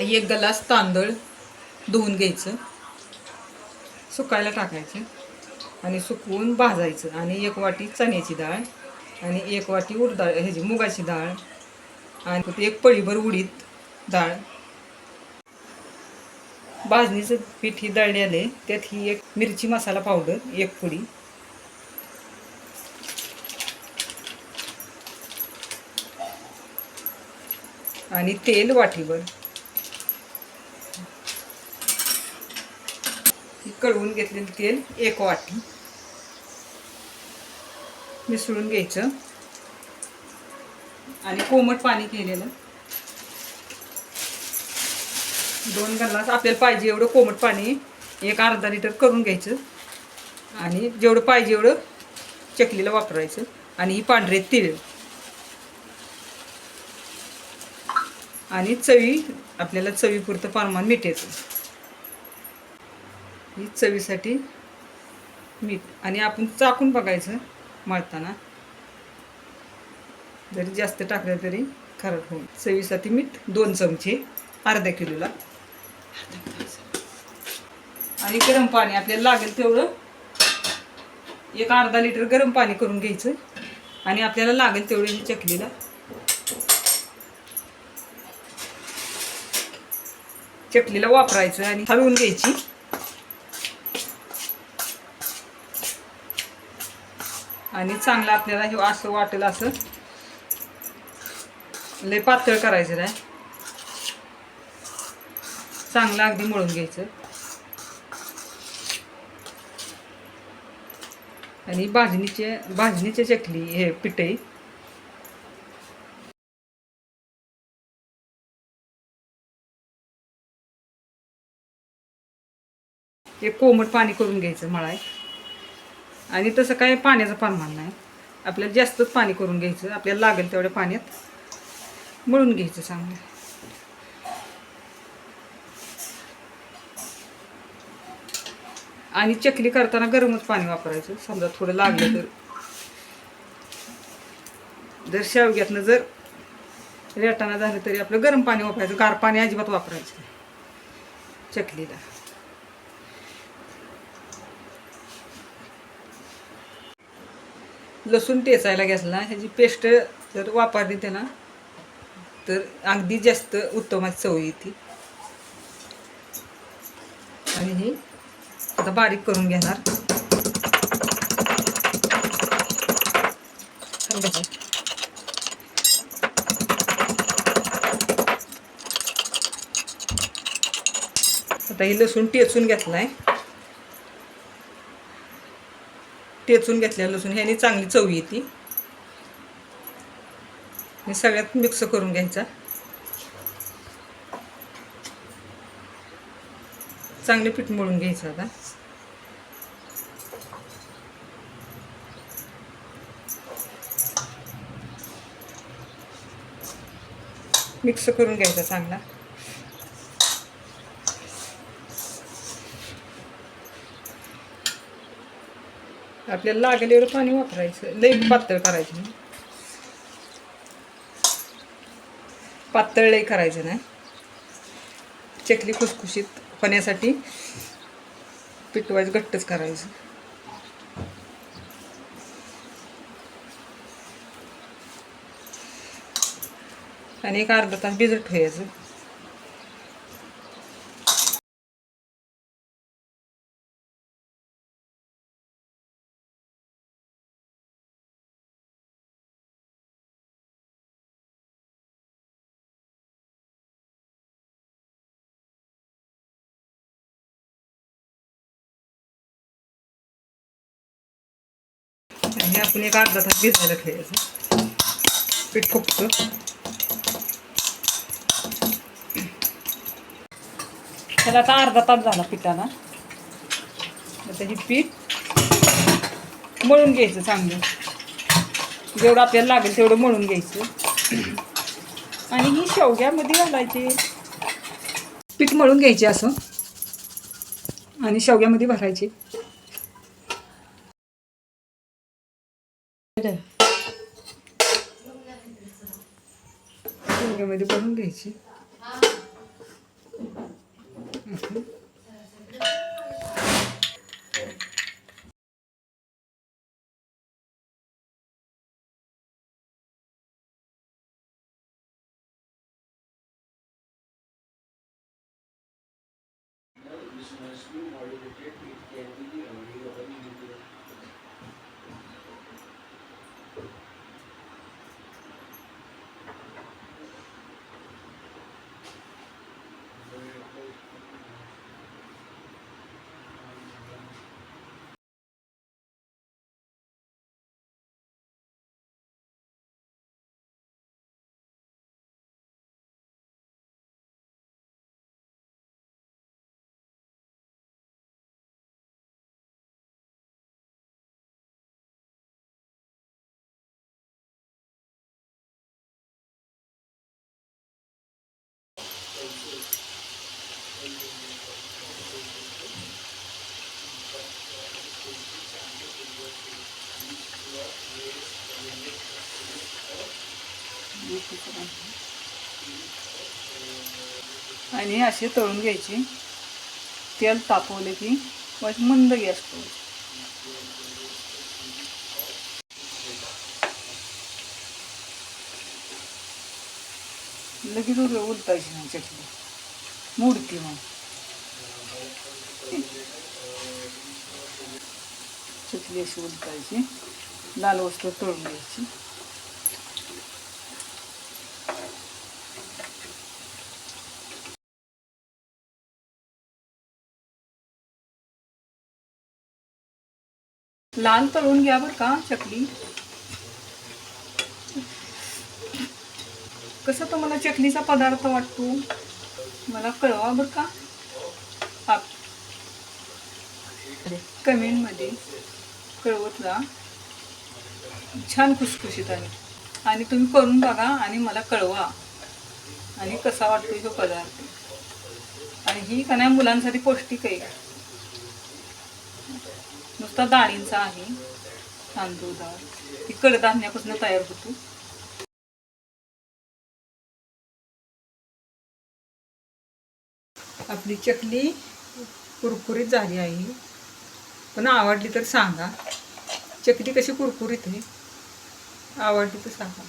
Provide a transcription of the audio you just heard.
1 glass तांदूळ धुवून घ्यायचं, सुकायला टाकायचं आणि सुकवून भाजायचं. आणि 1 वाटी चण्याची डाळ आणि 1 वाटी ह्याची मुगाची डाळ आणि 1 पळीभर उडीद डाळ. भाजणीचं पीठ ही दळलेले, त्यात ही 1 मिरची मसाला पावडर 1 पुडी, आणि तेल वाटीभर. कढवून घेतलेलं तेल 1 वाटी मिसळून घ्यायचं. आणि कोमट पाणी केलेलं 2 ग्लास, आपल्याला पाहिजे एवढं कोमट पाणी 1 अर्धा लिटर करून घ्यायचं. आणि जेवढं पाहिजे एवढं चकलीला वापरायचं. आणि ही पांढरे तीळ आणि आपल्याला चवीपुरतं प्रमाण मिठाचं, ही चवीसाठी मीठ. आणि आपण चाकून बघायचं मळताना, जरी जास्त टाकलं तरी खराब होईल. चवीसाठी मीठ 2 चमचे अर्ध्या किलोला. आणि गरम पाणी आपल्याला लागेल तेवढं 1 अर्धा लिटर गरम पाणी करून घ्यायचं. आणि आपल्याला लागेल तेवढे चकलीला वापरायचं. आणि हलवून घ्यायची. आणि चांगलं आपल्याला हे असं वाटेल असं लय पातळ करायचं नाही, चांगलं अगदी मळून घ्यायचं. आणि भाजणीचे चकली हे पिठे हे कोमट पाणी करून घ्यायचं मळाय. आणि तसं काय पाण्याचं प्रमाण नाही, आपल्याला जास्तच पाणी करून घ्यायचं. आपल्याला लागेल तेवढ्या पाण्यात मळून घ्यायचं चांगलं. आणि चकली करताना गरमच पाणी वापरायचं. समजा थोडं लागलं तर, जर शेवग्यातनं जर रेटाना झालं तरी आपलं गरम पाणी वापरायचं, गार पाणी अजिबात वापरायचं चकलीला. लसूण टेचायला घेतला, ह्याची पेस्ट जर वापरली त्याला तर अगदी जास्त उत्तम चव येते. आणि हे आता बारीक करून घेणार. आता हे लसूण टेचून घेतलाय. टेचून घेतल्या लसूण ह्याने चांगली चव येते. हे सगळ्यात मिक्स करून घ्यायचा. चांगले पीठ मळून घ्यायचं. आता मिक्स करून घ्यायचा चांगला. आपल्याला लागेल एवढं पाणी वापरायचं, लई पातळ करायचं नाही, पातळ लई करायचं नाही. चकली खुसखुशीत होण्यासाठी पिठवायचं, घट्टच करायचं. आणि 1 अर्धा तास भिजत ठेवायचं. आणि आपण 1 अर्धा तास भिजायला ठेवायचं. पीठ फुगतं. त्याला आता अर्धा तास झाला पिठाला. आता हे पीठ मळून घ्यायचं चांगलं, जेवढं आपल्याला लागेल तेवढं मळून घ्यायचं. आणि ही शेवग्यामध्ये घालायची. पीठ मळून घ्यायचे असं आणि शेवग्यामध्ये भरायचे. शेवग्यामध्ये भरून घ्यायची. आणि असे तळून घ्यायचे. तेल तापवले की मंद गॅस ठेवायचा. लगेच उलटायची नाही चटणी, मोडती मग. चटणी अशी उलटायची, लाल वस्तू तळून घ्यायची. लाल तळून घ्या बरं का चकली. कसं तुम्हाला चकलीचा पदार्थ वाटतो मला कळवा बरं का. आप कमेंटमध्ये कळवत जा. छान खुसखुशीत आहे आणि तुम्ही करून बघा आणि मला कळवा आणि कसा वाटतो तो पदार्थ. आणि ही का नाही मुलांसाठी पौष्टिक आहे. नुसता डाळींचा आहे, तांदूळ डाळ ही कडधान्यापासून तयार होतो. आपली चकली कुरकुरीत झाली आहे. पण आवडली तर सांगा. चकली कशी कुरकुरीत आहे, आवडली तर सांगा.